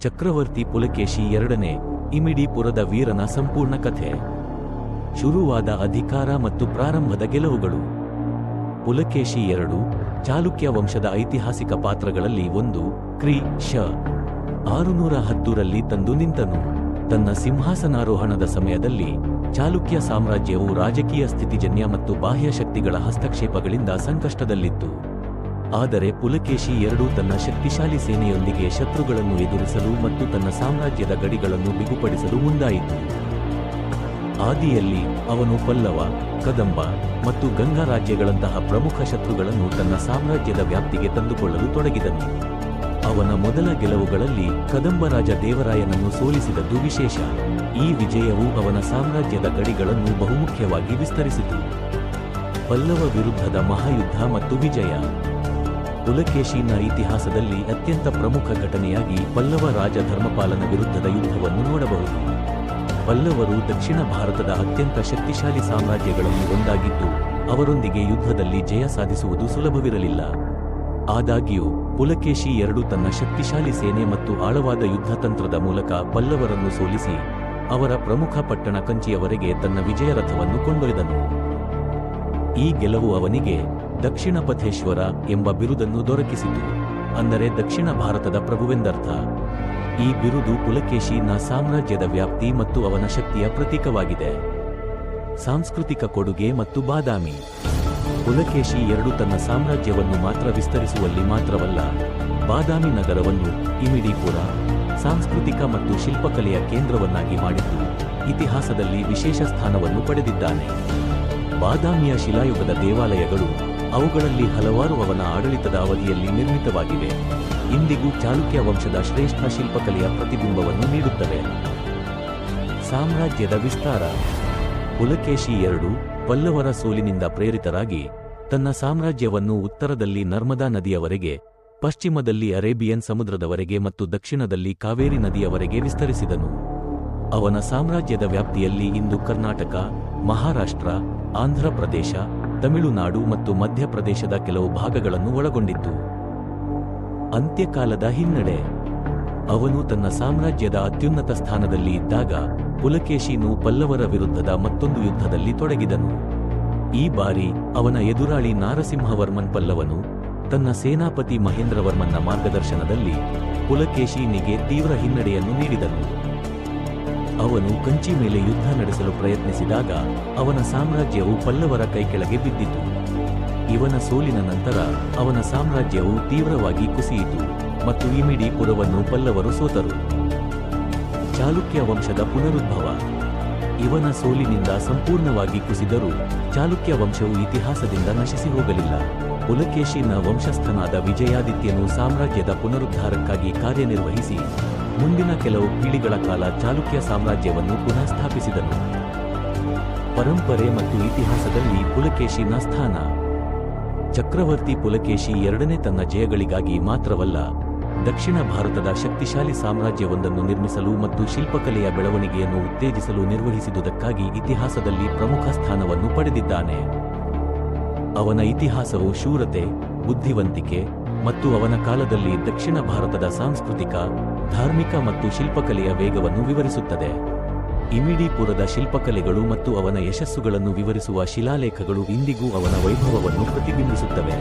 ಚಕ್ರವರ್ತಿ ಪುಲಕೇಶಿ ಎರಡನೇ ಇಮಿಡಿಪುರದ ವೀರನ ಸಂಪೂರ್ಣ ಕಥೆ. ಶುರುವಾದ ಅಧಿಕಾರ ಮತ್ತು ಪ್ರಾರಂಭದ ಗೆಲುವುಗಳು. ಪುಲಕೇಶಿ ಎರಡು ಚಾಲುಕ್ಯ ವಂಶದ ಐತಿಹಾಸಿಕ ಪಾತ್ರಗಳಲ್ಲಿ ಒಂದು. ಕ್ರಿ. ಶ. 610ರಲ್ಲಿ ತಂದು ನಿಂತನು. ತನ್ನ ಸಿಂಹಾಸನಾರೋಹಣದ ಸಮಯದಲ್ಲಿ ಚಾಲುಕ್ಯ ಸಾಮ್ರಾಜ್ಯವು ರಾಜಕೀಯ ಸ್ಥಿತಿಜನ್ಯ ಮತ್ತು ಬಾಹ್ಯ ಶಕ್ತಿಗಳ ಹಸ್ತಕ್ಷೇಪಗಳಿಂದ ಸಂಕಷ್ಟದಲ್ಲಿತ್ತು. ಆದರೆ ಪುಲಕೇಶಿ ಎರಡು ತನ್ನ ಶಕ್ತಿಶಾಲಿ ಸೇನೆಯೊಂದಿಗೆ ಶತ್ರುಗಳನ್ನು ಎದುರಿಸಲು ಮತ್ತು ತನ್ನ ಸಾಮ್ರಾಜ್ಯದ ಗಡಿಗಳನ್ನು ಬಿಗುಪಡಿಸಲು ಮುಂದಾಯಿತು. ಆದಿಯಲ್ಲಿ ಅವನು ಪಲ್ಲವ, ಕದಂಬ ಮತ್ತು ಗಂಗಾ ರಾಜ್ಯಗಳಂತಹ ಪ್ರಮುಖ ಶತ್ರುಗಳನ್ನು ತನ್ನ ಸಾಮ್ರಾಜ್ಯದ ವ್ಯಾಪ್ತಿಗೆ ತಂದುಕೊಳ್ಳಲು ತೊಡಗಿದನು. ಅವನ ಮೊದಲ ಗೆಲುವುಗಳಲ್ಲಿ ಕದಂಬ ರಾಜ ದೇವರಾಯನನ್ನು ಸೋಲಿಸಿದದ್ದು ವಿಶೇಷ. ಈ ವಿಜಯವು ಅವನ ಸಾಮ್ರಾಜ್ಯದ ಗಡಿಗಳನ್ನು ಬಹುಮುಖ್ಯವಾಗಿ ವಿಸ್ತರಿಸಿತು. ಪಲ್ಲವ ವಿರುದ್ಧದ ಮಹಾಯುದ್ಧ ಮತ್ತು ವಿಜಯ. ಪುಲಕೇಶಿನ ಇತಿಹಾಸದಲ್ಲಿ ಅತ್ಯಂತ ಪ್ರಮುಖ ಘಟನೆಯಾಗಿ ಪಲ್ಲವ ರಾಜ ಧರ್ಮಪಾಲನ ವಿರುದ್ಧದ ಯುದ್ಧವನ್ನು ನೋಡಬಹುದು. ಪಲ್ಲವರು ದಕ್ಷಿಣ ಭಾರತದ ಅತ್ಯಂತ ಶಕ್ತಿಶಾಲಿ ಸಾಮ್ರಾಜ್ಯಗಳಲ್ಲಿ ಒಂದಾಗಿದ್ದು, ಅವರೊಂದಿಗೆ ಯುದ್ಧದಲ್ಲಿ ಜಯ ಸಾಧಿಸುವುದು ಸುಲಭವಿರಲಿಲ್ಲ. ಆದಾಗ್ಯೂ ಪುಲಕೇಶಿ ಎರಡು ತನ್ನ ಶಕ್ತಿಶಾಲಿ ಸೇನೆ ಮತ್ತು ಆಳವಾದ ಯುದ್ಧತಂತ್ರದ ಮೂಲಕ ಪಲ್ಲವರನ್ನು ಸೋಲಿಸಿ ಅವರ ಪ್ರಮುಖ ಪಟ್ಟಣ ಕಂಚಿಯವರೆಗೆ ತನ್ನ ವಿಜಯರಥವನ್ನು ಕೊಂಡೊಯ್ದನು. ಈ ಗೆಲುವು ಅವನಿಗೆ ದಕ್ಷಿಣ ಪಥೇಶ್ವರ ಎಂಬ ಬಿರುದನ್ನು ದೊರಕಿಸಿತು, ಅಂದರೆ ದಕ್ಷಿಣ ಭಾರತದ ಪ್ರಭುವೆಂದರ್ಥ. ಈ ಬಿರುದು ಪುಲಕೇಶಿನ ಸಾಮ್ರಾಜ್ಯದ ವ್ಯಾಪ್ತಿ ಮತ್ತು ಅವನ ಶಕ್ತಿಯ ಪ್ರತೀಕವಾಗಿದೆ. ಸಾಂಸ್ಕೃತಿಕ ಕೊಡುಗೆ ಮತ್ತು ಬಾದಾಮಿ. ಪುಲಕೇಶಿ ಎರಡು ತನ್ನ ಸಾಮ್ರಾಜ್ಯವನ್ನು ಮಾತ್ರ ವಿಸ್ತರಿಸುವಲ್ಲಿ ಮಾತ್ರವಲ್ಲ, ಬಾದಾಮಿ ನಗರವನ್ನು ಇಮಿಡಿಪುರ ಸಾಂಸ್ಕೃತಿಕ ಮತ್ತು ಶಿಲ್ಪಕಲೆಯ ಕೇಂದ್ರವನ್ನಾಗಿ ಮಾಡಿದ್ದು ಇತಿಹಾಸದಲ್ಲಿ ವಿಶೇಷ ಸ್ಥಾನವನ್ನು ಪಡೆದಿದ್ದಾನೆ. ಬಾದಾಮಿಯ ಶಿಲಾಯುಗದ ದೇವಾಲಯಗಳು, ಅವುಗಳಲ್ಲಿ ಹಲವಾರು ಅವನ ಆಡಳಿತದ ಅವಧಿಯಲ್ಲಿ ನಿರ್ಮಿತವಾಗಿವೆ, ಇಂದಿಗೂ ಚಾಲುಕ್ಯ ವಂಶದ ಶ್ರೇಷ್ಠ ಶಿಲ್ಪಕಲೆಯ ಪ್ರತಿಬಿಂಬವನ್ನು ನೀಡುತ್ತವೆ. ಸಾಮ್ರಾಜ್ಯದ ವಿಸ್ತಾರ. ಪುಲಕೇಶಿ ಎರಡು ಪಲ್ಲವರ ಸೋಲಿನಿಂದ ಪ್ರೇರಿತರಾಗಿ ತನ್ನ ಸಾಮ್ರಾಜ್ಯವನ್ನು ಉತ್ತರದಲ್ಲಿ ನರ್ಮದಾ ನದಿಯವರೆಗೆ, ಪಶ್ಚಿಮದಲ್ಲಿ ಅರೇಬಿಯನ್ ಸಮುದ್ರದವರೆಗೆ ಮತ್ತು ದಕ್ಷಿಣದಲ್ಲಿ ಕಾವೇರಿ ನದಿಯವರೆಗೆ ವಿಸ್ತರಿಸಿದನು. ಅವನ ಸಾಮ್ರಾಜ್ಯದ ವ್ಯಾಪ್ತಿಯಲ್ಲಿ ಇಂದು ಕರ್ನಾಟಕ, ಮಹಾರಾಷ್ಟ್ರ, ಆಂಧ್ರಪ್ರದೇಶ, ತಮಿಳುನಾಡು ಮತ್ತು ಮಧ್ಯಪ್ರದೇಶದ ಕೆಲವು ಭಾಗಗಳನ್ನು ಒಳಗೊಂಡಿತ್ತು. ಅಂತ್ಯಕಾಲದ ಹಿನ್ನಡೆ. ಅವನು ತನ್ನ ಸಾಮ್ರಾಜ್ಯದ ಅತ್ಯುನ್ನತ ಸ್ಥಾನದಲ್ಲಿ ಇದ್ದಾಗ ಪುಲಕೇಶಿನು ಪಲ್ಲವರ ವಿರುದ್ಧದ ಮತ್ತೊಂದು ಯುದ್ಧದಲ್ಲಿ ತೊಡಗಿದನು. ಈ ಬಾರಿ ಅವನ ಎದುರಾಳಿ ನಾರಸಿಂಹವರ್ಮನ್ ಪಲ್ಲವನು ತನ್ನ ಸೇನಾಪತಿ ಮಹೇಂದ್ರವರ್ಮನ್ನ ಮಾರ್ಗದರ್ಶನದಲ್ಲಿ ಪುಲಕೇಶಿನಿಗೆ ತೀವ್ರ ಹಿನ್ನಡೆಯನ್ನು ನೀಡಿದನು. ಅವನು ಕಂಚಿ ಮೇಲೆ ಯುದ್ಧ ನಡೆಸಲು ಪ್ರಯತ್ನಿಸಿದಾಗ ಅವನ ಸಾಮ್ರಾಜ್ಯವು ಪಲ್ಲವರ ಕೈಕೆಳಗೆ ಬಿದ್ದಿತು. ಇವನ ಸೋಲಿನ ನಂತರ ಅವನ ಸಾಮ್ರಾಜ್ಯವು ತೀವ್ರವಾಗಿ ಕುಸಿಯಿತು ಮತ್ತು ಇಮಿಡಿಪುರವನ್ನು ಪಲ್ಲವರು ಸೋತರು. ಚಾಲುಕ್ಯ ವಂಶದ ಪುನರುದ್ಭವ. ಇವನ ಸೋಲಿನಿಂದ ಸಂಪೂರ್ಣವಾಗಿ ಕುಸಿದರೂ ಚಾಲುಕ್ಯ ವಂಶವು ಇತಿಹಾಸದಿಂದ ನಶಿಸಿ ಹೋಗಲಿಲ್ಲ. ಪುಲಕೇಶಿನ ವಂಶಸ್ಥನಾದ ವಿಜಯಾದಿತ್ಯನು ಸಾಮ್ರಾಜ್ಯದ ಪುನರುದ್ಧಾರಕ್ಕಾಗಿ ಕಾರ್ಯನಿರ್ವಹಿಸಿ ಮುಂದಿನ ಕೆಲವು ಪೀಳಿಗೆಗಳ ಕಾಲ ಚಾಲುಕ್ಯ ಸಾಮ್ರಾಜ್ಯವನ್ನು ಪುನಃ ಸ್ಥಾಪಿಸಿದನು. ಪರಂಪರೆ ಮತ್ತು ಇತಿಹಾಸದಲ್ಲಿ ಪುಲಕೇಶಿನ ಸ್ಥಾನ. ಚಕ್ರವರ್ತಿ ಪುಲಕೇಶಿ ಎರಡನೇ ತನ್ನ ಜಯಗಳಿಗಾಗಿ ಮಾತ್ರವಲ್ಲ, ದಕ್ಷಿಣ ಭಾರತದ ಶಕ್ತಿಶಾಲಿ ಸಾಮ್ರಾಜ್ಯವೊಂದನ್ನು ನಿರ್ಮಿಸಲು ಮತ್ತು ಶಿಲ್ಪಕಲೆಯ ಬೆಳವಣಿಗೆಯನ್ನು ಉತ್ತೇಜಿಸಲು ನಿರ್ವಹಿಸಿದುದಕ್ಕಾಗಿ ಇತಿಹಾಸದಲ್ಲಿ ಪ್ರಮುಖ ಸ್ಥಾನವನ್ನು ಪಡೆದಿದ್ದಾನೆ. ಅವನ ಇತಿಹಾಸವು ಶೂರತೆ, ಬುದ್ಧಿವಂತಿಕೆ ಮತ್ತು ಅವನ ಕಾಲದಲ್ಲಿ ದಕ್ಷಿಣ ಭಾರತದ ಸಾಂಸ್ಕೃತಿಕ, ಧಾರ್ಮಿಕ ಮತ್ತು ಶಿಲ್ಪಕಲೆಯ ವೇಗವನ್ನು ವಿವರಿಸುತ್ತದೆ. ಇಮಿಡಿಪುರದ ಶಿಲ್ಪಕಲೆಗಳು ಮತ್ತು ಅವನ ಯಶಸ್ಸುಗಳನ್ನು ವಿವರಿಸುವ ಶಿಲಾಲೇಖಗಳು ಇಂದಿಗೂ ಅವನ ವೈಭವವನ್ನು ಪ್ರತಿಬಿಂಬಿಸುತ್ತವೆ.